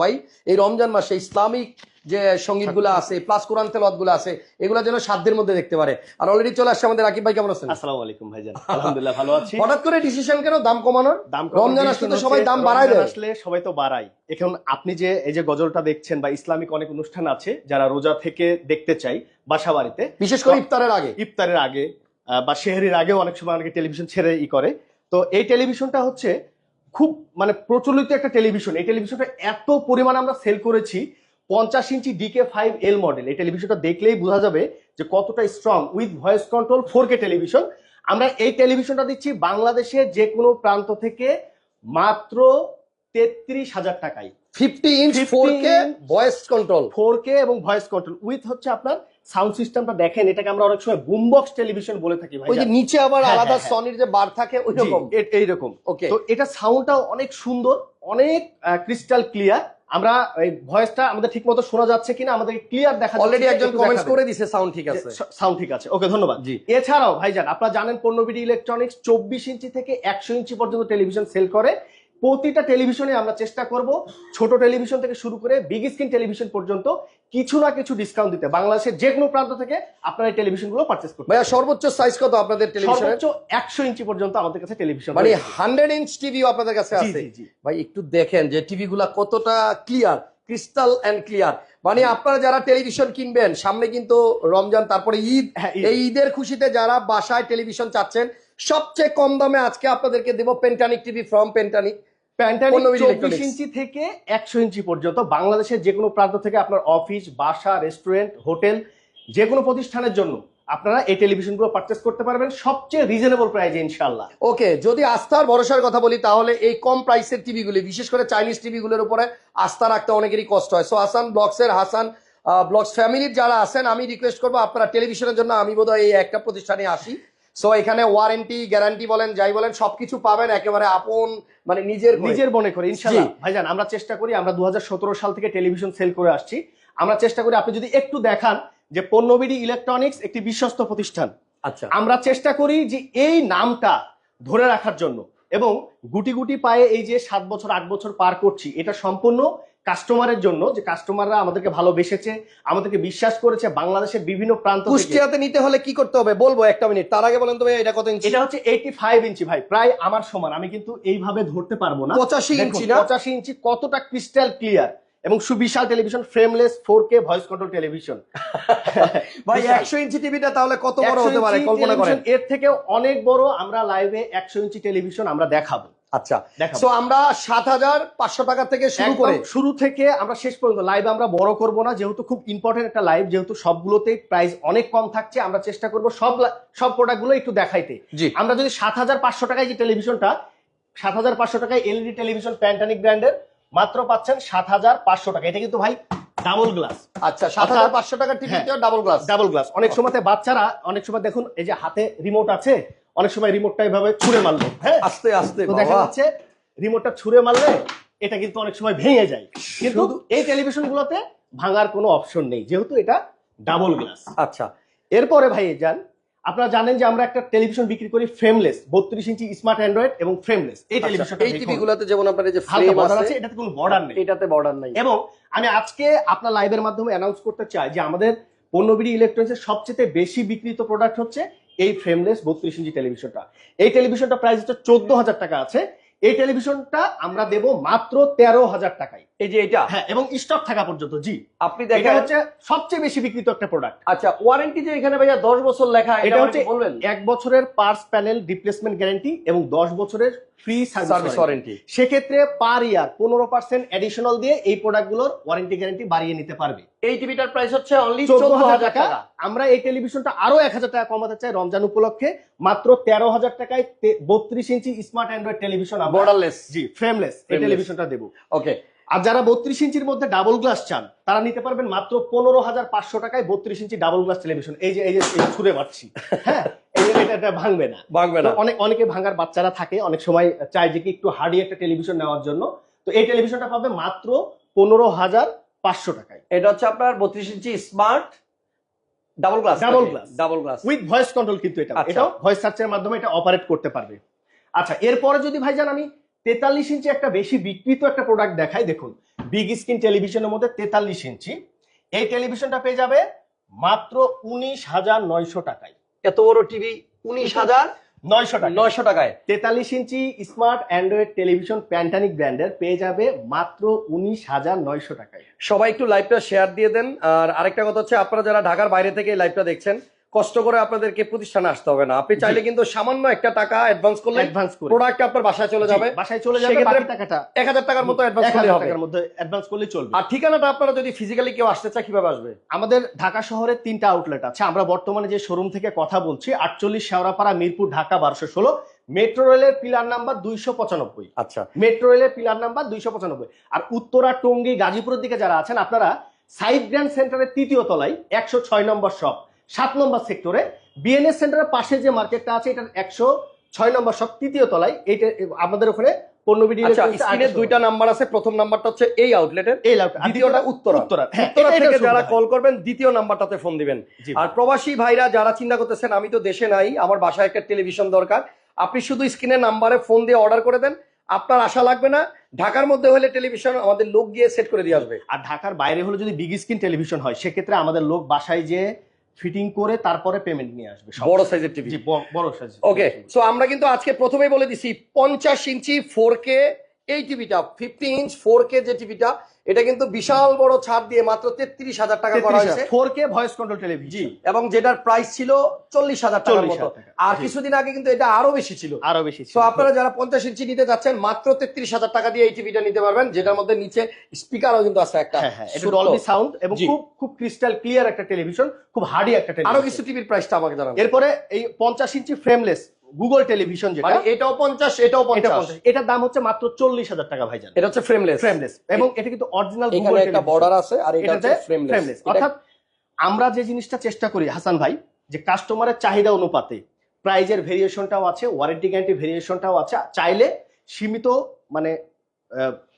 ভাই এই রমজান মাসে ইসলামিক যে সঙ্গীতগুলো আছে প্লাস কোরআন তেলাওয়াতগুলো আছে এগুলো যেন সাধ্যের মধ্যে দেখতে পারে। আর অলরেডি চলে আসছে আমাদের রাকিব ভাই, কেমন আছেন? আসসালামু আলাইকুম ভাইজান, আলহামদুলিল্লাহ ভালো আছি। হঠাৎ করে ডিসিশন কেন দাম কমানোর? রমজান আসলে তো সবাই দাম বাড়ায় দেয়। আসলে সবাই তো বাড়ায়। এখন আপনি যে এই যে গজলটা দেখছেন বা ইসলামিক অনেক অনুষ্ঠান আছে যারা রোজা থেকে দেখতে চাই বাসা বাড়িতে, বিশেষ করে ইফতারের আগে বা সেহরির আগেও অনেক সময় অনেকে টেলিভিশন ছেড়ে করে। তো এই টেলিভিশনটা হচ্ছে খুব মানে প্রচলিত একটা টেলিভিশন। এই টেলিভিশনটা এত পরিমাণে আমরা সেল করেছি, 50 ইঞ্চি DK5L মডেল। এই টেলিভিশনটা দেখলেই বোঝা যাবে যে কতটা strong, with voice control 4K television. আমরা এই টেলিভিশনটা দিচ্ছি বাংলাদেশের যে কোনো প্রান্ত থেকে মাত্র 33,000 টাকায়। 50 inch 4K voice control, 4K এবং ভয়েস কন্ট্রোল উইথ হচ্ছে আপনার সাউন্ড সিস্টেমটা দেখেন, এটাকে আমরা অনেক সময় বুমবক্স টেলিভিশন বলে থাকি ভাই। ওই যে নিচে আবার আলাদা সনির যে বার থাকে ওই রকম, এইরকম। ওকে। তো এটা সাউন্ডটাও অনেক সুন্দর, অনেক ক্রিস্টাল ক্লিয়ার। আমরা এই ভয়েসটা আমাদের ঠিকমতো শোনা যাচ্ছে কিনা আমাদের ক্লিয়ার দেখা যাচ্ছে। অলরেডি একজন কমেন্টস করে দিয়েছে সাউন্ড ঠিক আছে, সাউন্ড ঠিক আছে, ওকে ধন্যবাদ। জি। এছাড়াও ভাইজান আপনারা জানেন পণ্যবিডি ইলেকট্রনিক্স 24 ইঞ্চি থেকে 100 ইঞ্চি পর্যন্ত টেলিভিশন সেল করে। প্রতিটা টেলিভিশনে আমরা চেষ্টা করব ছোট টেলিভিশন থেকে শুরু করে বিগ স্ক্রিন টেলিভিশন পর্যন্ত কিছু না কিছু ডিসকাউন্ট দিতে। বাংলাদেশের যে কোনো প্রান্ত থেকে আপনারা এই টেলিভিশনগুলো পারচেজ করতে। ভাইয়া সর্বোচ্চ সাইজ কত আপনাদের টেলিভিশনের? সর্বোচ্চ 100 ইঞ্চি পর্যন্ত আমাদের কাছে টেলিভিশন, মানে 100 ইঞ্চ টিভিও আপনাদের কাছে আছে। জি। ভাই একটু দেখেন যে টিভিগুলা কতটা ক্লিয়ার, ক্রিস্টাল এন্ড ক্লিয়ার। মানে আপনারা যারা টেলিভিশন কিনবেন, সামনে কিন্তু রমজান, তারপরে ঈদ, এই ঈদের খুশিতে যারা বাসায় টেলিভিশন চাচ্ছেন, সবচেয়ে কম দামে আজকে আপনাদেরকে দেব পেন্টানিক টিভি ফ্রম পেন্টানিক। 24 ইঞ্চি থেকে 100 ইঞ্চি পর্যন্ত বাংলাদেশের যে কোনো প্রান্ত থেকে আপনার অফিস, বাসা, রেস্টুরেন্ট, হোটেল, যে কোনো প্রতিষ্ঠানের জন্য আপনারা এই টেলিভিশনগুলো পারচেজ করতে পারবেন সবচেয়ে রিজনেবল প্রাইসে ইনশাআল্লাহ। ওকে, যদি আস্থার ভরসার কথা বলি তাহলে এই কম প্রাইসের টিভিগুলি, বিশেষ করে চাইনিজ টিভিগুলোর উপরে আস্থা রাখতে অনেকেরই কষ্ট হয়। সো হাসান ব্লগস ফ্যামিলির যারা আছেন, আমি রিকোয়েস্ট করবো আপনারা টেলিভিশনের জন্য, আমি বোধহয় এই একটা প্রতিষ্ঠানে আসি। সো এখানে ওয়ারেন্টি, গ্যারান্টি বলেন, যাই বলেন, সবকিছু পাবেন একেবারে আপন, মানে নিজের মনে করে ইনশাআল্লাহ। ভাইজান আমরা চেষ্টা করি, আমরা 2017 সাল থেকে টেলিভিশন সেল করে আসছি। আমরা চেষ্টা করি, আপনি যদি একটু দেখান যে পণ্যবিডি ইলেকট্রনিক্স একটি বিশ্বস্ত প্রতিষ্ঠান। আচ্ছা, আমরা চেষ্টা করি যে এই নামটা ধরে রাখার জন্য, এবং গুটি গুটি পায়ে এই যে 7 বছর 8 বছর পার করছি, এটা সম্পূর্ণ কাস্টমারের জন্য, যে কাস্টমাররা আমাদেরকে ভালোবেসেছে, আমাদেরকে বিশ্বাস করেছে। বাংলাদেশের বিভিন্ন প্রান্ত থেকে কুষ্টিয়াতে নিতে হলে কি করতে হবে বলবো, একটা মিনিট, তার আগে বলেন তো ভাই এটা কত ইঞ্চি? এটা হচ্ছে 85 ইঞ্চি ভাই, প্রায় আমার সমান। আমি কিন্তু এইভাবে ধরতে পারবো না। 85 ইঞ্চি না? 85 ইঞ্চি, কতটা ক্রিস্টাল ক্লিয়ার এবং সুবিশাল television, frameless 4K voice control television. ভাই 100 ইঞ্চি টিভিটা তাহলে কত বড় হতে পারে কল্পনা করেন? এর থেকেও অনেক বড় আমরা লাইভে 100 ইঞ্চি টেলিভিশন আমরা দেখাবো। আচ্ছা, সো আমরা 7,500 টাকা থেকে শুরু থেকে আমরা শেষ পর্যন্ত লাইভ আমরা বড় করব না, যেহেতু খুব ইম্পর্টেন্ট একটা লাইভ, যেহেতু সবগুলোতে প্রাইস অনেক কম থাকছে। আমরা চেষ্টা করব সব প্রোডাক্টগুলো একটু দেখাইতে। আমরা যদি 7,500 টাকায় যে টেলিভিশনটা, 7,500 টাকায় এলইডি টেলিভিশন প্যান্টানিক ব্র্যান্ডের মাত্র পাচ্ছেন 7,500 টাকা। এটা কিন্তু ভাই ডাবল গ্লাস। আচ্ছা, 7,500 টাকার টিভিতেও ডাবল গ্লাস। অনেক সময় বাচ্চারা, অনেক সময় দেখুন এই যে হাতে রিমোট আছে, অনেক সময় রিমোটটা এইভাবে ছুঁড়ে মারলো, হ্যাঁ আস্তে আস্তে দেখা যাচ্ছে রিমোটটা ছুঁড়ে মারলে এটা কিন্তু অনেক সময় ভেঙে যায়। কিন্তু এই টেলিভিশনগুলোতে ভাঙার কোনো অপশন নেই, যেহেতু এটা ডাবল গ্লাস। আচ্ছা, এরপরে ভাই যান, আপনারা জানেন যে আমরা একটা টেলিভিশন বিক্রি করি ফ্রেমলেস, 32 ইঞ্চি স্মার্ট অ্যান্ড্রয়েড এবং ফ্রেমলেস। এই টেলিভিশনটা, এই টিভিগুলোতে যেমন আপনার এই যে ফ্রেম আছে, এটাতে কোনো বর্ডার নেই, এটাতে বর্ডার নাই। এবং আমি আজকে আপনার লাইভের মাধ্যমে অ্যানাউন্স করতে চাই যে আমাদের পণ্যবিডি ইলেকট্রনিক্সের সবচেয়ে বেশি বিক্রিত প্রোডাক্ট হচ্ছে এই ফ্রেমলেস 32 ইঞ্চি টেলিভিশনটা। এই টেলিভিশনটা প্রাইস হচ্ছে 14,000 টাকা আছে। এই টেলিভিশনটা আমরা দেব মাত্র 13,000 টাকায়। এই যে এটা, হ্যাঁ, এবং স্টক থাকা পর্যন্ত। জি, আপনি দেখেন, এটা হচ্ছে সবচেয়ে বেশি বিক্রিত একটা প্রোডাক্ট। আচ্ছা, ওয়ারেন্টি যে এখানে ভাইয়া 10 বছর লেখা, এটা হচ্ছে বলবেন 1 বছরের পার্টস প্যানেল রিপ্লেসমেন্ট গ্যারান্টি এবং 10 বছরের ফ্রি সার্ভিস ওয়ারেন্টি। সেক্ষেত্রে পার ইয়ার 15% অ্যাডিশনাল দিয়ে এই প্রোডাক্টগুলোর ওয়ারেন্টি গ্যারান্টি বাড়িয়ে নিতে পারবে। এই টিভিটার প্রাইস হচ্ছে অনলি 14,000 টাকা। আমরা এই টেলিভিশনটা আরো 1,000 টাকা কমাতে চাই রমজান উপলক্ষে, মাত্র 13,000 টাকায় 32 inch smart Android television, borderless, জি ফ্রেমলেস এই টেলিভিশনটা দেব। ওকে। আর যারা 32 ইঞ্চির মধ্যে ডাবল গ্লাস চান, তারা নিতে পারবেন মাত্র 15,500 টাকায় 32 ইঞ্চি ডাবল গ্লাস টেলিভিশন। এই যে ছুঁড়ে মারছি, হ্যাঁ, এটা ভাঙবে না। অনেকে ভাঙার বাচ্চারা থাকে, অনেক সময় চায় যে কি একটু হার্ডি একটা টেলিভিশন নেওয়ার জন্য। তো এই টেলিভিশনটা পাবে মাত্র 15,500 টাকায়। এটা হচ্ছে আপনার 32 inch smart double glass with voice control, কিন্তু এটাও ভয়েস সার্চের মাধ্যমে এটা অপারেট করতে পারবে। আচ্ছা, এরপরে যদি ভাইজান আমি 43 ইঞ্চি একটা বেশি বিক্রিত একটা প্রোডাক্ট দেখাই, দেখুন বিগ স্ক্রিন টেলিভিশনের মধ্যে 43 ইঞ্চি এই টেলিভিশনটা পেয়ে যাবে মাত্র 19,900 টাকায়। এত বড় টিভি 19,900 টাকায়। 43 ইঞ্চি স্মার্ট অ্যান্ড্রয়েড টেলিভিশন প্যান্টানিক ব্র্যান্ডের পেয়ে যাবে মাত্র 19,900 টাকায়। সবাই একটু লাইভটা শেয়ার দিয়ে দেন। আর আরেকটা কথা হচ্ছে, আপনারা যারা ঢাকার বাইরে থেকে লাইভটা দেখছেন, কষ্ট করে আপনাদেরকে প্রতিষ্ঠানে আসতে হবে না। আপনি চাইলে কিন্তু সামান্য একটা টাকা অ্যাডভান্স করলে প্রোডাক্ট আপনার বাসায় চলে যাবে। বাকি টাকাটা 1000 টাকার মতো অ্যাডভান্স করলে হবে। টাকার মধ্যে অ্যাডভান্স করলে চলবে। আর ঠিকানাটা আপনারা যদি ফিজিক্যালি কেউ আসতে চায় কিভাবে আসবে? আমাদের ঢাকা শহরে 3টা আউটলেট আছে। আমরা বর্তমানে যে শোরুম থেকে কথা বলছি 48 শেওড়াপাড়া মিরপুর ঢাকা 1216, মেট্রো রেলের পিলার নাম্বার 295। আচ্ছা, মেট্রো রেলের পিলার নাম্বার 295। আর উত্তরা, টঙ্গী, গাজীপুরের দিকে যারা আছেন আপনারা সাইড গ্র্যান্ড সেন্টারের 3য় তলায় 106 নম্বর শপ 7 নম্বর সেক্টরে, বিএনএস সেন্টারের পাশে যে মার্কেটটা আছে এটার 106 নম্বর শপ 3য় তলায়। এইটা আমাদের ওখানে পণ্যবিডি। আচ্ছা, স্ক্রিনে দুইটা নাম্বার আছে। প্রথম নাম্বারটা হচ্ছে এই আউটলেটের, দ্বিতীয়টা উত্তরা থেকে যারা কল করবেন দ্বিতীয় নাম্বারটাতে ফোন দিবেন। আর প্রবাসী ভাইরা যারা চিন্তা করতেছেন আমি তো দেশে নাই, আমার বাসায় একটা টেলিভিশন দরকার, আপনি শুধু স্ক্রিনের নাম্বারে ফোন দিয়ে অর্ডার করে দেন, আপনার আশা লাগবে না। ঢাকার মধ্যে হলে টেলিভিশন আমাদের লোক গিয়ে সেট করে দিয়ে আসবে। আর ঢাকার বাইরে হলে যদি বিগ স্ক্রিন টেলিভিশন হয় সেক্ষেত্রে আমাদের লোক বাসায় যে ফিটিং করে তারপরে পেমেন্ট নিয়ে আসবে। বড় সাইজের টিভি, বড় সাইজ। ওকে, সো আমরা কিন্তু আজকে প্রথমেই বলে দিছি 50 ইঞ্চি 4K এই টিভিটা, 50 ইঞ্চ 4K যে টিভিটা, এটা কিন্তু বিশাল বড় ছাড় দিয়ে মাত্র 33,000 টাকা করা হয়েছে। 4K voice control television. জি, এবং যেটার প্রাইস ছিল 40,000 টাকার মতো। আর কিছুদিন আগে কিন্তু এটা আরো বেশি ছিল। তো আপনারা যারা 50 ইঞ্চি নিতে যাচ্ছেন মাত্র 33,000 টাকা দিয়ে এই টিভিটা নিতে পারবেন, যেটার মধ্যে নিচে স্পিকারও কিন্তু আছে একটা। এটা ডলবি সাউন্ড এবং খুব ক্রিস্টাল ক্লিয়ার একটা টেলিভিশন, খুব হার্ডি একটা টেলিভিশন। আরো কিছু টিভির প্রাইসটা আমাকে জানান। এরপরে এই 50 ইঞ্চি ফ্রেমলেস গুগল টেলিভিশন, যেটা এটাও 50, এটাও 50। এটার দাম হচ্ছে মাত্র 40,000 টাকা ভাইজান। এটা হচ্ছে ফ্রেমলেস এবং এটা কিন্তু অরিজিনাল গুগল এখানে একটা বর্ডার আছে, আর এটা হচ্ছে ফ্রেমলেস। অর্থাৎ আমরা যে জিনিসটা চেষ্টা করি হাসান ভাই, যে কাস্টমারের চাহিদা অনুপাতে প্রাইজের ভেরিয়েশনটাও আছে, ওয়ারেন্টি গ্যারান্টি ভেরিয়েশনটাও আছে। চাইলে সীমিত মানে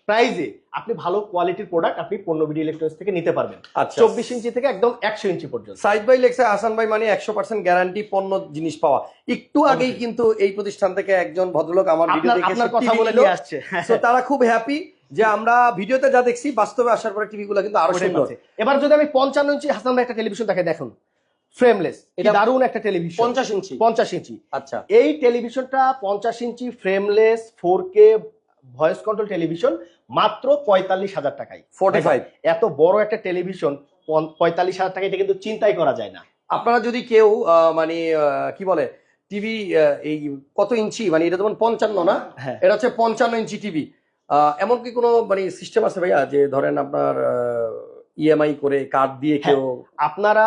প্রাইজে আপনি ভালো কোয়ালিটির প্রোডাক্ট আপনি পণ্যবিডি ইলেকট্রনিক্স থেকে নিতে পারবেন। 24 ইঞ্চি থেকে একদম 100 ইঞ্চি পর্যন্ত। সাইদ ভাই লেখছে হাসান ভাই মানে 100% গ্যারান্টি পণ্য জিনিস পাওয়া। একটু আগেই কিন্তু এই প্রতিষ্ঠান থেকে একজন ভদ্রলোক আমার ভিডিও দেখে আপনার কথা বলে নিয়ে আসছে। সো তারা খুব হ্যাপি যে আমরা ভিডিওতে যা দেখছি বাস্তবে আসার পরে টিভিগুলো কিন্তু আরো সুন্দর। এবার যদি আমি 55 ইঞ্চি হাসান ভাই একটা টেলিভিশন দেখে দেখুন, ফ্রেমলেস, এটা দারুণ একটা টেলিভিশন। 50 ইঞ্চি। আচ্ছা, এই টেলিভিশনটা 50 inch frameless 4K voice control television মাত্র 45,000 টাকায়। 45। এত বড় একটা টেলিভিশন 45,000 টাকা, এটা কিন্তু চিন্তাই করা যায় না। আপনারা যদি কেউ মানে কি বলে টিভি এই কত ইঞ্চি, মানে এটা যেমন 55 না, এটা হচ্ছে 55 ইঞ্চি টিভি, এমন কি কোনো মানে সিস্টেম আছে ভাইয়া যে ধরেন আপনার ইএমআই করে কার্ড দিয়ে কেউ? আপনারা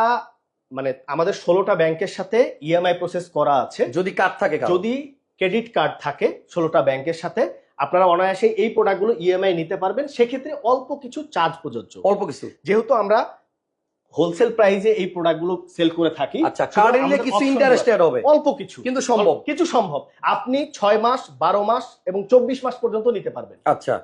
মানে আমাদের 16টা ব্যাংকের সাথে ইএমআই প্রসেস করা আছে। যদি কার্ড থাকে, যদি ক্রেডিট কার্ড থাকে 16টা ব্যাংকের সাথে, আপনারা অনায়াসে এই প্রোডাক্টগুলো ইএমআই নিতে পারবেন। সেক্ষেত্রে অল্প কিছু চার্জ প্রযোজ্য, অল্প কিছু, যেহেতু আমরা হোলসেল প্রাইসে এই প্রোডাক্টগুলো সেল করে থাকি। আচ্ছা, কার্ড নিলে কিছু ইন্টারেস্ট এড হবে, অল্প কিছু, কিন্তু সম্ভব, কিছু সম্ভব। আপনি 6 মাস, 12 মাস এবং 24 মাস পর্যন্ত নিতে পারবেন। আচ্ছা,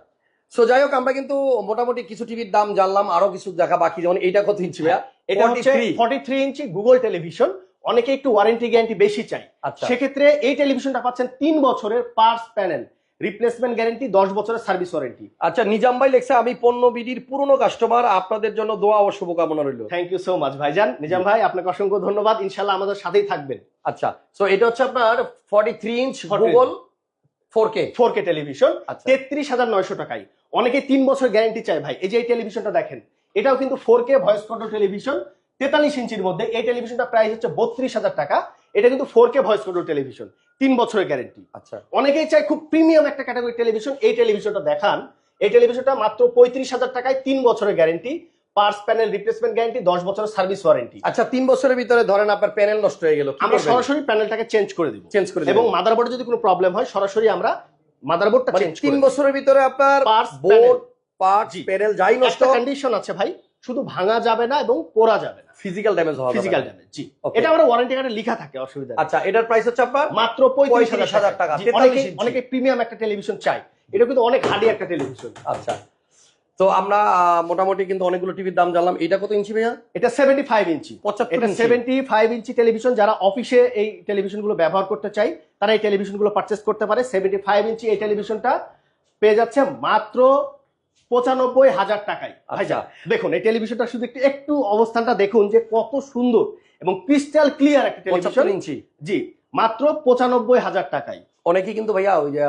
সো যাই হোক, আমরা কিন্তু মোটামুটি কিছু টিভির দাম জানলাম, আরো কিছু দেখা বাকি। যেমন এইটা কত ইঞ্চি ভাইয়া? এটা হচ্ছে 43 ইঞ্চি গুগল টেলিভিশন। অনেকে একটু ওয়ারেন্টি গ্যারান্টি বেশি চাই, সেক্ষেত্রে এই টেলিভিশনটা পাচ্ছেন 3 বছরের পার্টস প্যানেল রিপ্লেসমেন্ট গ্যারান্টি, 10 বছরের সার্ভিস ওয়ারেন্টি। আচ্ছা, নিজাম ভাই লেখছে আমি পণ্যবিডির পুরনো কাস্টমার, আপনাদের জন্য দোয়া ও শুভকামনা রইল। থ্যাংক ইউ সো মাচ ভাইজান। নিজাম ভাই আপনাকে অসংখ্য ধন্যবাদ, ইনশাআল্লাহ আমাদের সাথেই থাকবেন। আচ্ছা, সো এটা হচ্ছে আপনার 43 ইঞ্চ গুগল 4K টেলিভিশন 33,900 টাকায়। অনেকে 3 বছর গ্যারান্টি চায় ভাই। এই যে এই টেলিভিশনটা দেখেন, এটাও কিন্তু 4K ভয়েস কন্ট্রোল টেলিভিশন, 43 ইঞ্চির মধ্যে। এই টেলিভিশনটা প্রাইস হচ্ছে 32,000 টাকা। এটা কিন্তু 4K ভয়েস কন্ট্রোল টেলিভিশন, 3 বছরের গ্যারান্টি। আচ্ছা, অনেকেই চায় খুব প্রিমিয়াম একটা ক্যাটাগরি টেলিভিশন। এই টেলিভিশনটা দেখান, এই টেলিভিশনটা মাত্র 35,000 টাকায়, 3 বছরের guarantee, parts panel replacement guarantee, 10 বছরের সার্ভিস ওয়ারেন্টি। আচ্ছা, 3 বছরের ভিতরে ধরেন আপনার প্যানেল নষ্ট হয়ে গেল, আমরা সরাসরি প্যানেলটাকে চেঞ্জ করে দিব, এবং মাদারবোর্ডে যদি কোনো প্রবলেম হয় সরাসরি আমরা মাদারবোর্ডটা চেঞ্জ করে 3 বছরের ভিতরে আপনার বোর্ড পার্টস প্যানেল যাই নষ্ট, কন্ডিশন আছে ভাই, শুধু ভাঙা যাবে না এবং পোড়া যাবে না, ফিজিক্যাল ড্যামেজ হবে, ফিজিক্যাল ড্যামেজ। জি, এটা আমরা ওয়ারেন্টি কার্ডে লেখা থাকে, অসুবিধা নেই। আচ্ছা, এটার প্রাইস হচ্ছে আপনার মাত্র 35,000 টাকা। অনেকে প্রিমিয়াম একটা টেলিভিশন চাই, এটা কিন্তু অনেক হার্ডি একটা টেলিভিশন। আচ্ছা, তো আমরা মোটামুটি কিন্তু অনেকগুলো টিভির দাম জানলাম। এটা কত ইঞ্চি ভাইয়া? এটা 75 ইঞ্চি। এটা 75 ইঞ্চি টেলিভিশন। যারা অফিসে এই টেলিভিশনগুলো ব্যবহার করতে চাই তারা এই টেলিভিশনগুলো পারচেজ করতে পারে। 75 ইঞ্চি এই টেলিভিশনটা পেয়ে যাচ্ছে মাত্র 95,000 টাকায়। আচ্ছা। ভাইজান দেখুন এই টেলিভিশনটা শুধু একটু অবস্থানটা দেখুন যে কত সুন্দর এবং ক্রিস্টাল ক্লিয়ার একটা টেলিভিশন। 75 ইঞ্চি। জি, মাত্র 95,000 টাকায়। অনেকে কিন্তু ভাইয়া ওই যে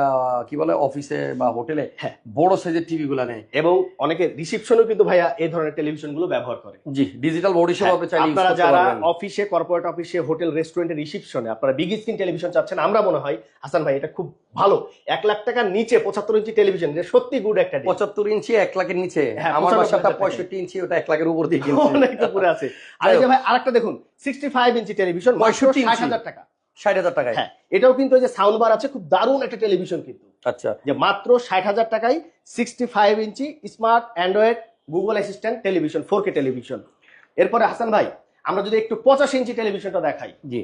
কি বলে অফিসে বা হোটেলে হ্যাঁ। বড় সাইজের টিভি গুলা নেয়, এবং অনেকে রিসেপশনেও কিন্তু ভাইয়া এই ধরনের টেলিভিশন গুলো ব্যবহার করে। জি, ডিজিটাল বোর্ড হিসেবে আপনি চাইলে use আপনারা করতে যারা পারবেন। অফিসে, কর্পোরেট অফিসে, হোটেল, রেস্টুরেন্টের রিসেপশনে আপনারা বিগ স্ক্রিন টেলিভিশন চাচ্ছেন, আমরা মনে হয় হাসান ভাই এটা খুব ভালো। 1 লাখ টাকার নিচে 75 ইঞ্চি টেলিভিশন, এটা সত্যি গুড একটা deal। 75 ইঞ্চি 1 লাখের নিচে। হ্যাঁ, আমার 95,000 বাসাটা টাকা। 65 ইঞ্চি, ওটা 1 লাখের উপর দিয়ে কিনছি। অনেক উপরে আছে। আর এই যে ভাই আরেকটা দেখুন 65 ইঞ্চি টেলিভিশন 65 ইঞ্চি। 60,000 টাকা। 60,000 টাকায়। হ্যাঁ, এটাও কিন্তু ওই যে সাউন্ড বার আছে, খুব দারুণ একটা টেলিভিশন কিন্তু, আচ্ছা, যে মাত্র 60,000 টাকায় 65 inch smart Android Google assistant television, 4K television. এরপরে হাসান ভাই আমরা যদি একটু 85 ইঞ্চি টেলিভিশনটা দেখাই, জি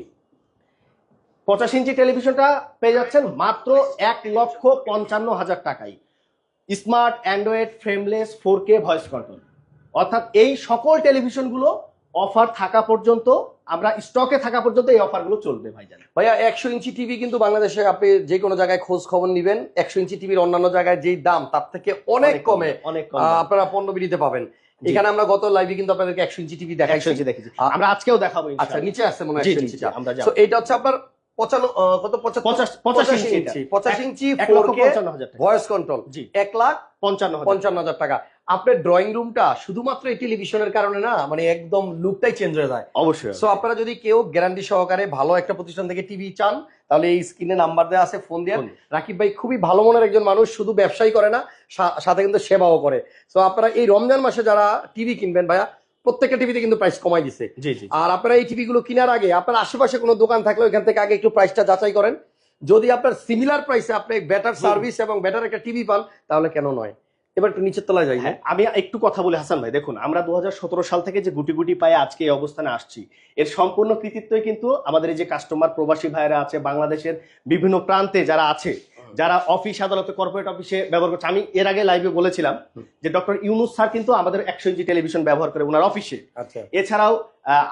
85 ইঞ্চি টেলিভিশনটা পেয়ে যাচ্ছেন মাত্র 1,55,000 টাকায়। Smart Android frameless 4K voice control. অর্থাৎ এই সকল টেলিভিশনগুলো অফার থাকা পর্যন্ত, আমরা স্টকে থাকা পর্যন্ত এই অফারগুলো চলবে ভাইজান। ভাইয়া 100 ইঞ্চি টিভি কিন্তু বাংলাদেশে আপনি যে কোনো জায়গায় খোঁজ খবর নিবেন, 100 ইঞ্চি টিভির অন্যান্য জায়গায় যেই দাম তার থেকে অনেক কমে অনেক কম আপনারা পণ্য বিলিতে পাবেন। এখানে আমরা গত লাইভে কিন্তু আপনাদেরকে 100 ইঞ্চি টিভি দেখাইছি। 100 ইঞ্চি দেখেছি, আমরা আজকেও দেখাবো আচ্ছা, ইনশাআল্লাহ। নিচে আছে মনে হয় জি, 100 জি, ইঞ্চিটা। আমরা যাবো। সো এটা হচ্ছে আপনার 85 ইঞ্চি 4K 1,55,000 টাকা। Voice control. জি। 1,55,000 টাকা। আপনার ড্রয়িং রুমটা শুধুমাত্র এই টেলিভিশনের কারণে না, মানে একদম লুকটাই চেঞ্জ হয়ে যায়। অবশ্যই। সো আপনারা যদি কেউ গ্যারান্টি সহকারে ভালো একটা প্রতিষ্ঠান থেকে টিভি চান, তাহলে এই স্ক্রিনে নাম্বার দেওয়া আছে, ফোন দিয়ে। রাকিব ভাই খুবই ভালো মনের একজন মানুষ, শুধু ব্যবসায়ী করে না, সাথে কিন্তু সেবাও করে। সো আপনারা এই রমজান মাসে যারা টিভি কিনবেন ভাইয়া, প্রত্যেকটা টিভিতে কিন্তু প্রাইস কমাই দিছে। জি জি। আর আপনারা এই টিভি গুলো কেনার আগে আপনার আশেপাশে কোনো দোকান থাকলে ওইখান থেকে আগে একটু প্রাইসটা যাচাই করেন। যদি আপনার সিমিলার প্রাইসে আপনি বেটার সার্ভিস এবং বেটার একটা টিভি পান, তাহলে কেন নয়। এবার একটু নিচের তলায় যাই। হ্যাঁ, আমি একটু কথা বলি হাসান ভাই। দেখুন আমরা 2017 সাল থেকে যে গুটি গুটি পায়ে আজকে এই অবস্থানে আসছি, এর সম্পূর্ণ কৃতিত্বই কিন্তু আমাদের এই যে কাস্টমার, প্রবাসী ভাইরা আছে, বাংলাদেশের বিভিন্ন প্রান্তে যারা আছে, যারা অফিস আদালতে, কর্পোরেট অফিসে ব্যবহার করছে। আমি এর আগে লাইভে বলেছিলাম যে ডক্টর ইউনুস স্যার কিন্তু আমাদের 100 ইঞ্চি টেলিভিশন ব্যবহার করে ওনার অফিসে। আচ্ছা, এছাড়াও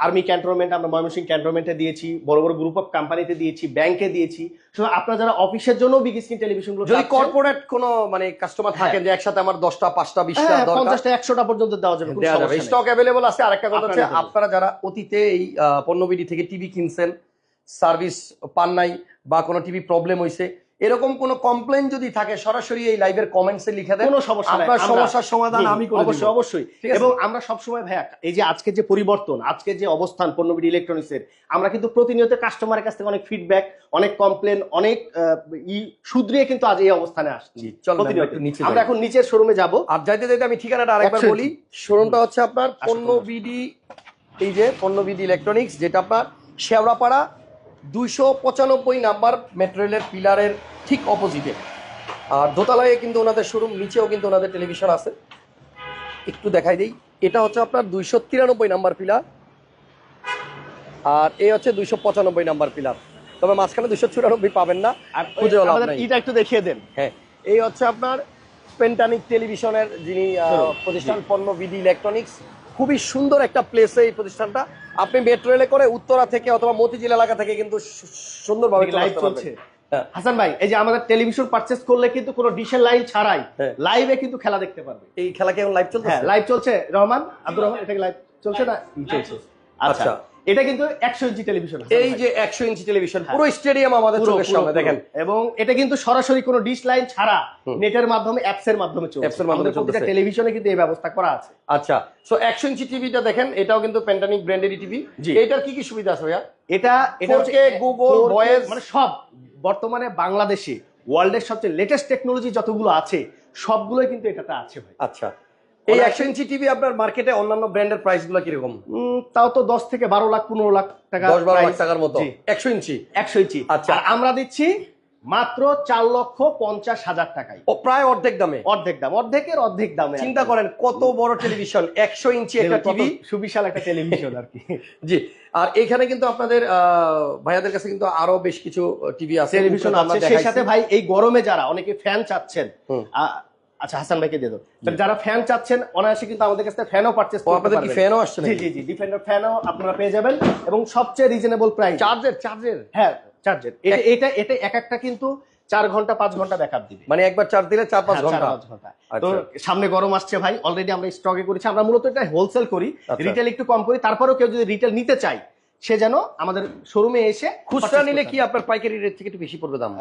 আর্মি ক্যান্টনমেন্ট, আমরা ময়মনসিংহ ক্যান্টনমেন্টে দিয়েছি, বড় বড় গ্রুপ অফ কোম্পানিতে দিয়েছি, ব্যাংকে দিয়েছি। শুধু আপনারা যারা অফিসের জন্য বিগ স্ক্রিন টেলিভিশন গুলো যদি কর্পোরেট কোনো মানে কাস্টমার থাকেন যে একসাথে আমার 10টা 5টা 20টা দরকার, 50টা 100টা পর্যন্ত দেওয়া যাবে, কোনো দেওয়া যাবে, সমস্যা নেই। স্টক অ্যাভেলেবল আছে। আরেকটা কথা হচ্ছে, আপনারা আপনারা যারা অতীতে এই পণ্যবিডি থেকে টিভি কিনছেন, সার্ভিস পান নাই বা কোনো টিভি প্রবলেম হইছে, এরকম কোনো কমপ্লেইন যদি থাকে সরাসরি এই লাইভের কমেন্টসে লিখে দেন, কোনো সমস্যা নাই, আপনার আমরা- সমস্যার সমাধান জি, আমি করে দিব। অবশ্যই অবশ্যই। ঠিক আছে? এবং আমরা সবসময় ভাইয়া এই যে আজকে যে পরিবর্তন, আজকে যে অবস্থান পণ্যবিডি ইলেকট্রনিক্সের, আমরা কিন্তু প্রতিনিয়ত কাস্টমারের কাছ থেকে অনেক ফিডব্যাক, অনেক কমপ্লেন, অনেক শুধরিয়ে কিন্তু আজ এই অবস্থানে আসছি। জি, চল প্রতিনিয়ত। একটু নিচে আমরা যাই। এখন নিচের শোরুমে যাব। আর যাইতে যাইতে আমি ঠিকানাটা আরেকবার 100 বলি। শোরুমটা হচ্ছে আপনার পণ্যবিডি, এই যে পণ্যবিডি ইলেকট্রনিক্স, যেটা আপনার শেওড়াপাড়া 295 নাম্বার মেট্রো রেলের পিলারের ঠিক অপোজিটে। আর দোতলায় কিন্তু ওনাদের শোরুম, নিচেও কিন্তু ওনাদের টেলিভিশন আছে। একটু দেখাই দিই, এটা হচ্ছে আপনার 293 নাম্বার পিলার, আর এই হচ্ছে 295 নাম্বার পিলার। তবে মাঝখানে 294 পাবেন না, আর খুঁজেও লাভ আমাদের নাই। এটা একটু দেখিয়ে দেন। হ্যাঁ, এই হচ্ছে আপনার পেন্টানিক টেলিভিশনের যিনি প্রতিষ্ঠান, পণ্যবিডি ইলেকট্রনিক্স। খুবই সুন্দর একটা প্লেসে এই প্রতিষ্ঠানটা। আপনি মেট্রো রেলে করে উত্তরা থেকে অথবা মতিঝিল এলাকা থেকে কিন্তু সুন্দরভাবে লাইভ চলছে। হাসান ভাই, এই যে আমাদের টেলিভিশন পারচেজ করলে কিন্তু কোনো ডিশের লাইন ছাড়াই হ্যাঁ। লাইভে কিন্তু খেলা দেখতে পারবে। এই খেলা কি এখন লাইভ চলছে? হ্যাঁ, লাইভ চলছে। রহমান, আব্দুর রহমান, এটা কি লাইভ চলছে না? চলছে। আচ্ছা, এটা কিন্তু 100 ইঞ্চি টেলিভিশন। এই যে 100 ইঞ্চি টেলিভিশন, পুরো স্টেডিয়াম আমাদের চোখের সামনে দেখেন। এবং এটা কিন্তু সরাসরি কোনো ডিশ লাইন ছাড়া নেটের মাধ্যমে, অ্যাপস এর মাধ্যমে চলছে। অ্যাপস এর মাধ্যমে আমাদের প্রতিটা চলতেছে। টেলিভিশনে কিন্তু এই ব্যবস্থা করা আছে। আচ্ছা, সো 100 ইঞ্চি টিভিটা দেখেন, এটাও কিন্তু পেন্টানিক ব্র্যান্ডেরই টিভি। জি। এটার কি কি সুবিধা আছে ভাইয়া? এটা 4K, Google, voice, মানে সব বর্তমানে বাংলাদেশে ওয়ার্ল্ডের সবচেয়ে লেটেস্ট টেকনোলজি যতগুলো আছে সবগুলোই কিন্তু এটাতে আছে ভাই। আচ্ছা, এই 100 ইঞ্চি টিভি আপনার মার্কেটে অন্যান্য ব্র্যান্ডের প্রাইস গুলো কিরকম? তাও তো 10 থেকে 12 লাখ 15 লাখ টাকা, 10-12 লাখ price। টাকার মতো। জি। 100 ইঞ্চি 100 ইঞ্চি। আচ্ছা। আর আমরা দিচ্ছি মাত্র 4,50,000 টাকায়। ও প্রায় অর্ধেক দামে। অর্ধেক দাম, অর্ধেকের অর্ধেক দামে। চিন্তা করেন কত বড় টেলিভিশন, 100 ইঞ্চি একটা কত টিভি। সুবিশাল একটা টেলিভিশন আর কি। জি। আর এখানে কিন্তু আপনাদের ভাইয়াদের কাছে কিন্তু আরো বেশ কিছু টিভি আছে, টেলিভিশন আমরা আছে। সেই দেখাইছি। সাথে ভাই এই গরমে যারা অনেকে ফ্যান চাচ্ছেন, হুম। আচ্ছা হাসান ভাইকে দিয়ে দাও। যারা ফ্যান চাচ্ছেন অনায়াসে কিন্তু আমাদের কাছে ফ্যানও পারচেজ ও, করতে আপনাদের কি পারবেন। ফ্যানও আসছে জি নাকি? জি জি, ডিফেন্ডার ফ্যানও আপনারা পেয়ে যাবেন এবং সবচেয়ে রিজনেবল প্রাইস। চার্জের হ্যাঁ, চার্জের। এটা এটা এটা এক একটা কিন্তু 4 ঘন্টা 5 ঘন্টা ব্যাকআপ দিবে। মানে একবার চার্জ দিলে 4-5 ঘন্টা। 4-5 ঘন্টা। তো সামনে গরম আসছে ভাই, অলরেডি আমরা স্টকে করেছি। আমরা মূলত এটা হোলসেল করি, রিটেল একটু কম করি। তারপরেও কেউ যদি রিটেল নিতে চায় সে যেন আমাদের শোরুমে এসে খুচরা নিলে কি আপনার পাইকারি রেট থেকে একটু বেশি পড়বে দাম?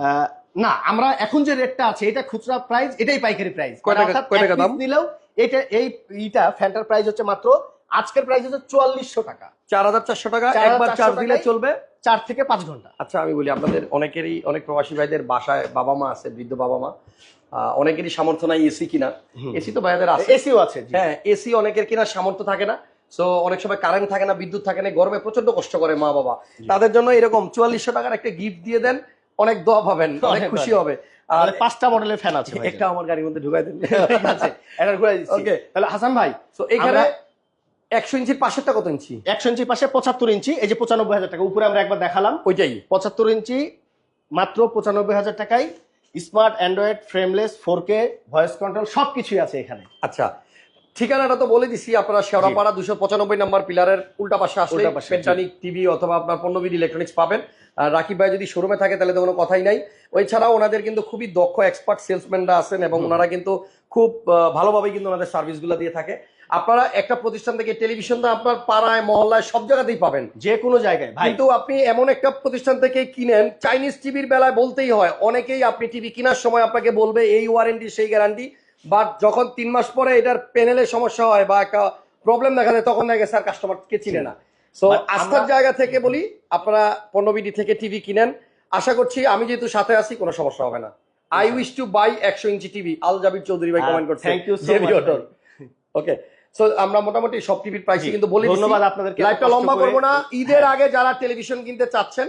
না, আমরা এখন যে রেটটা আছে এটা খুচরা প্রাইস, এটাই পাইকারি প্রাইস। কয় টাকা দাম নিলেও এটা এইটা ফ্যান্টার প্রাইস হচ্ছে মাত্র, আজকের প্রাইস হচ্ছে 4400 টাকা, 4400 টাকা। একবার চার্জ দিলে চলবে 4 থেকে 5 ঘন্টা। আচ্ছা আমি বলি, আপনাদের অনেকেরই, অনেক প্রবাসী ভাইদের বাসায় বাবা মা আছে, বৃদ্ধ বাবা মা, অনেকেরই সামর্থ্য নাই এসি কিনা। এসি তো ভাইদের আছে, এসিও আছে। হ্যাঁ, এসি অনেকের কিনা সামর্থ্য থাকে না। সো অনেক সময় কারেন্ট থাকে না, বিদ্যুৎ থাকে না, গরমে প্রচন্ড কষ্ট করে মা বাবা। তাদের জন্য এরকম 4400 টাকার একটা গিফট দিয়ে দেন, অনেক দোয়া পাবেন, অনেক খুশি হবে। আর 5টা মডেলের ফ্যান আছে, একটা আমার গাড়ির মধ্যে ঢুকাই দেন। ঠিক আছে, এটা ঘুরাই দিচ্ছি। ওকে, তাহলে হাসান ভাই, সো এখানে 100 ইঞ্চির পাশেরটা কত ইঞ্চি? 100 ইঞ্চি পাশে 75 ইঞ্চি, এই যে 95,000 টাকা। উপরে আমরা একবার দেখালাম ওইটাই 75 ইঞ্চি মাত্র 95,000 টাকায়। Smart Android, frameless, 4K, voice control সবকিছুই আছে এখানে। আচ্ছা, ঠিকানাটা তো বলে দিছি, আপনারা শেওড়াপাড়া 295 নম্বর পিলারের উল্টা পাশে আসলে পেন্টানিক টিভি অথবা আপনার পণ্যবিদ ইলেকট্রনিক্স পাবেন। আর রাকিব ভাই যদি শোরুমে থাকে তাহলে তো কোনো কথাই নাই। ওই ছাড়াও ওনাদের কিন্তু খুবই দক্ষ এক্সপার্ট সেলসম্যানরা আছেন এবং ওনারা কিন্তু খুব ভালোভাবে কিন্তু ওনাদের সার্ভিসগুলো দিয়ে থাকে। আপনারা একটা প্রতিষ্ঠান থেকে টেলিভিশনটা আপনার পাড়ায় মহল্লায় সব জায়গাতেই পাবেন, যে কোনো জায়গায় ভাই। কিন্তু আপনি এমন একটা প্রতিষ্ঠান থেকে কিনেন, চাইনিজ টিভির বেলায় বলতেই হয়, অনেকেই আপনি টিভি কেনার সময় আপনাকে বলবে এই ওয়ারেন্টি সেই গ্যারান্টি, বাট যখন 3 মাস পরে এটার প্যানেলের সমস্যা হয় বা একটা প্রবলেম দেখা যায় তখন দেখে স্যার কাস্টমারকে চিনে না। সো আস্থার জায়গা থেকে বলি, আপনারা পণ্যবিডি থেকে টিভি কিনেন। আশা করছি আমি যেহেতু সাথে আছি কোনো সমস্যা হবে না। I wish to buy 100 inch TV. Al Jabir Chowdhury ভাই কমেন্ট করছে, thank you so much. Okay, so আমরা মোটামুটি সব টিভির প্রাইস কিন্তু বলে দিচ্ছি। ধন্যবাদ আপনাদেরকে। লাইভটা লম্বা করব না। ঈদের আগে যারা টেলিভিশন কিনতে চাচ্ছেন,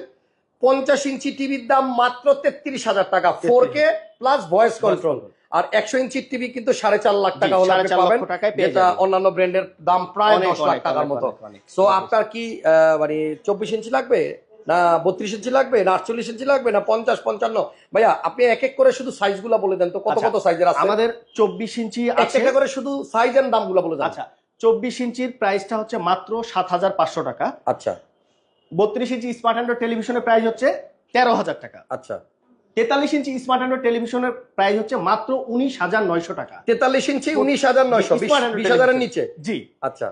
50 ইঞ্চি টিভির দাম মাত্র 33,000 টাকা, 4K প্লাস ভয়েস কন্ট্রোল। আর 100 ইঞ্চির টিভি কিন্তু 4.5 লাখ টাকা হলে আপনি পাবেন, যেটা অন্যান্য ব্র্যান্ডের দাম প্রায় 10 লাখ টাকার মতো। সো আপনার কি মানে 24 ইঞ্চি লাগবে না 32 ইঞ্চি লাগবে না 48 ইঞ্চি লাগবে না 50, 55? ভাইয়া আপনি এক এক করে শুধু সাইজগুলো বলে দেন তো, কত কত সাইজের আছে? আমাদের 24 ইঞ্চি আছে, একটা করে শুধু সাইজ এর দামগুলো বলে দেন। আচ্ছা, 24 ইঞ্চির প্রাইসটা হচ্ছে মাত্র 7,500 টাকা। আচ্ছা, 32 ইঞ্চি স্মার্ট অ্যান্ড্রয়েড টেলিভিশনের প্রাইস হচ্ছে 13,000 টাকা। আচ্ছা, 43 ইঞ্চি স্মার্ট অ্যান্ড্রয়েড টেলিভিশনের প্রাইস হচ্ছে মাত্র 19,900 টাকা। 43 ইঞ্চি 19,900, 20,000 এর নিচে। জি, আচ্ছা।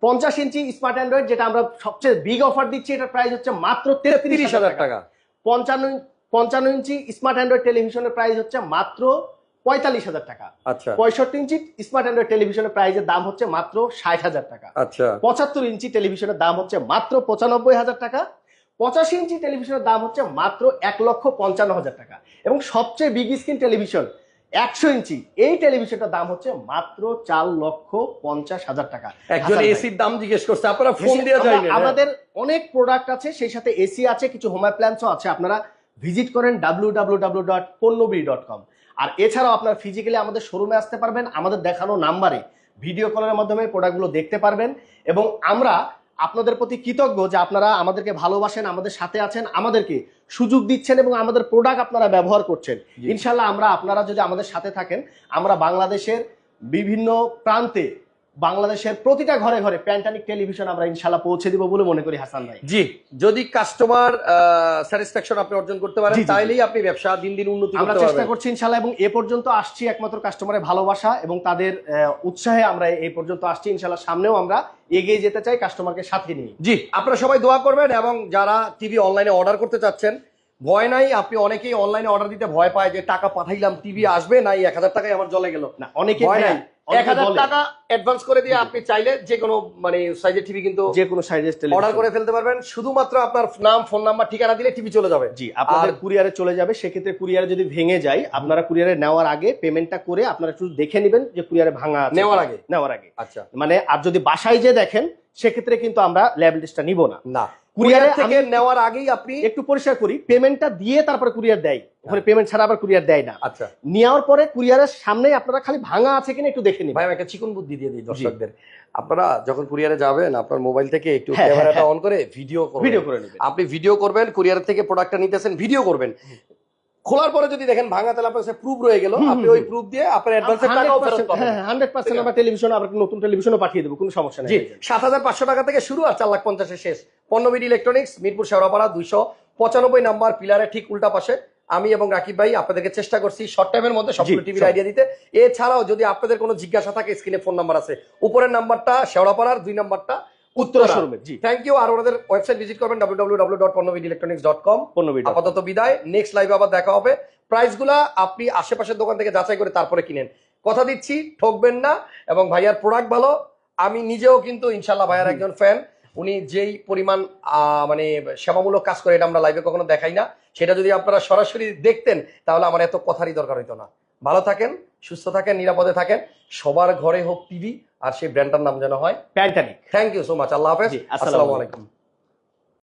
50 ইঞ্চি স্মার্ট অ্যান্ড্রয়েড, যেটা আমরা সবচেয়ে বিগ অফার দিচ্ছি, এটার প্রাইস হচ্ছে মাত্র 33,000 টাকা। 55 ইঞ্চি স্মার্ট অ্যান্ড্রয়েড টেলিভিশনের প্রাইস হচ্ছে মাত্র 45,000 টাকা। আচ্ছা। 65 ইঞ্চি স্মার্ট অ্যান্ড্রয়েড টেলিভিশনের প্রাইসের দাম হচ্ছে মাত্র 60,000 টাকা। আচ্ছা। 75 ইঞ্চি টেলিভিশনের দাম হচ্ছে মাত্র 95,000 টাকা। 85 ইঞ্চি টেলিভিশনের দাম হচ্ছে মাত্র 1,55,000 টাকা। এবং সবচেয়ে বিগ স্ক্রিন টেলিভিশন 100 ইঞ্চি, এই টেলিভিশনটার দাম হচ্ছে মাত্র 4,50,000 টাকা। একজন এসির দাম জিজ্ঞেস করছে, আপনারা ফোন দিয়ে যাবেন। আমাদের অনেক প্রোডাক্ট আছে, সেই সাথে এসি আছে, কিছু হোম অ্যাপ্লায়েন্সও আছে। আপনারা ভিজিট করেন www.ponnobidi.com। আর এছাড়াও আপনারা ফিজিক্যালি আমাদের শোরুমে আসতে পারবেন, আমাদের দেখানো নাম্বারে ভিডিও কলের মাধ্যমে প্রোডাক্টগুলো দেখতে পারবেন। এবং আমরা আপনাদের প্রতি কৃতজ্ঞ যে আপনারা আমাদেরকে ভালোবাসেন, আমাদের সাথে আছেন, আমাদেরকে সুযোগ দিচ্ছেন এবং আমাদের প্রোডাক্ট আপনারা ব্যবহার করছেন। ইনশাল্লাহ আপনারা যদি আমাদের সাথে থাকেন, আমরা বাংলাদেশের বিভিন্ন প্রান্তে, বাংলাদেশের প্রতিটা ঘরে ঘরে প্যান্টানিক টেলিভিশন আমরা ইনশাল্লাহ পৌঁছে দিব বলে মনে করি হাসান ভাই। জি, যদি কাস্টমার স্যাটিসফ্যাকশন আপনি অর্জন করতে পারেন তাহলেই আপনি ব্যবসা দিন দিন উন্নতি করতে পারবেন। আমরা চেষ্টা করছি ইনশাল্লাহ, এবং এ পর্যন্ত আসছি একমাত্র কাস্টমারের ভালোবাসা এবং তাদের উৎসাহে আমরা এই পর্যন্ত আসছি। ইনশাল্লাহ সামনেও আমরা এগিয়ে যেতে চাই কাস্টমারকে সাথে নিয়ে। জি, আপনারা সবাই দোয়া করবেন। এবং যারা টিভি অনলাইনে অর্ডার করতে চাচ্ছেন, ভয় নাই। আপনি অনেকেই অনলাইনে অর্ডার দিতে ভয় পায় যে টাকা পাঠাইলাম, টিভি আসবে নাই, 1,000 টাকায় আমার জলে গেল। না, অনেকে ভয় নাই। 1,000 টাকা অ্যাডভান্স করে দিয়ে আপনি চাইলে যে কোনো মানে সাইজের টিভি কিন্তু যে কোনো সাইজের অর্ডার করে ফেলতে পারবেন। শুধুমাত্র আপনার নাম, ফোন নাম্বার, ঠিকানা দিলে টিভি চলে যাবে। জি, আপনাদের কুরিয়ারে চলে যাবে। সেক্ষেত্রে কুরিয়ারে যদি ভেঙে যায়, আপনারা কুরিয়ারে নেওয়ার আগে পেমেন্টটা করে আপনারা একটু দেখে নেবেন যে কুরিয়ারে ভাঙা আছে নেওয়ার আগে। আচ্ছা, মানে আর যদি বাসায় যে দেখেন সেক্ষেত্রে কিন্তু আমরা লায়াবিলিটিসটা নিব না। কুরিয়ার থেকে নেওয়ার আগেই আপনি একটু পরিষ্কার করি, পেমেন্টটা দিয়ে তারপরে কুরিয়ার দেয়, ওখানে পেমেন্ট ছাড়া আবার কুরিয়ার দেয় না। আচ্ছা, নেওয়ার পরে কুরিয়ারের সামনে আপনারা খালি ভাঙা আছে কিনা একটু দেখে নিন। ভাই, আমি একটা চিকন বুদ্ধি দিয়ে দিই দর্শকদের। আপনারা যখন কুরিয়ারে যাবেন, আপনার মোবাইল থেকে একটু ক্যামেরাটা অন করে ভিডিও করে নেবেন। আপনি ভিডিও করবেন, কুরিয়ার থেকে প্রোডাক্টটা নিতেছেন, ভিডিও করবেন। খোলার পরে যদি দেখেন ভাঙা, তাহলে আপনার কাছে প্রুফ রয়ে গেল, আপনি ওই প্রুফ দিয়ে আপনার অ্যাডভান্সের টাকাও ফেরত পাবেন। 100% আমরা টেলিভিশন, আমরা নতুন টেলিভিশনও পাঠিয়ে দেব, কোনো সমস্যা নেই। জি, 7,500 টাকা থেকে শুরু আর 4,50,000 শেষ। পণ্যবিডি ইলেকট্রনিক্স, মিরপুর শেওড়াপাড়া 295 নাম্বার পিলারের ঠিক উল্টা পাশে। আমি এবং রাকিব ভাই আপনাদেরকে চেষ্টা করছি শর্ট টাইমের মধ্যে সবগুলো জি, টিভির sure. আইডিয়া দিতে। এছাড়াও যদি আপনাদের কোনো জিজ্ঞাসা থাকে স্ক্রিনে ফোন নাম্বার আছে, উপরের নাম্বারটা শেওড়াপাড়ার, 2 নাম্বারটা উত্তরা উত্তরা। শোরুমে। জি, থ্যাংক ইউ। আর ওনাদের ওয়েবসাইট ভিজিট করবেন www.ponnobidielectronics.com। 15 আপাতত বিদায়, নেক্সট লাইভে আবার দেখা হবে। প্রাইসগুলা আপনি আশেপাশের দোকান থেকে যাচাই করে তারপরে কিনেন, কথা দিচ্ছি ঠকবেন না। এবং ভাইয়ার প্রোডাক্ট ভালো, আমি নিজেও কিন্তু ইনশাল্লাহ ভাইয়ার একজন ফ্যান। উনি যেই পরিমাণ মানে সেবামূলক কাজ করে এটা আমরা লাইভে কখনো দেখাই না, সেটা যদি আপনারা সরাসরি দেখতেন তাহলে আমার এত কথারই দরকার হইতো না। ভালো থাকেন, সুস্থ থাকেন, নিরাপদে থাকেন, সবার ঘরে হোক টিভি, আর সেই ব্র্যান্ডটার নাম যেন হয় প্যান্টানিক। Thank you so much. আল্লাহ হাফেজ, জি, আসসালামু আসসালামু আলাইকুম। আলাইকুম।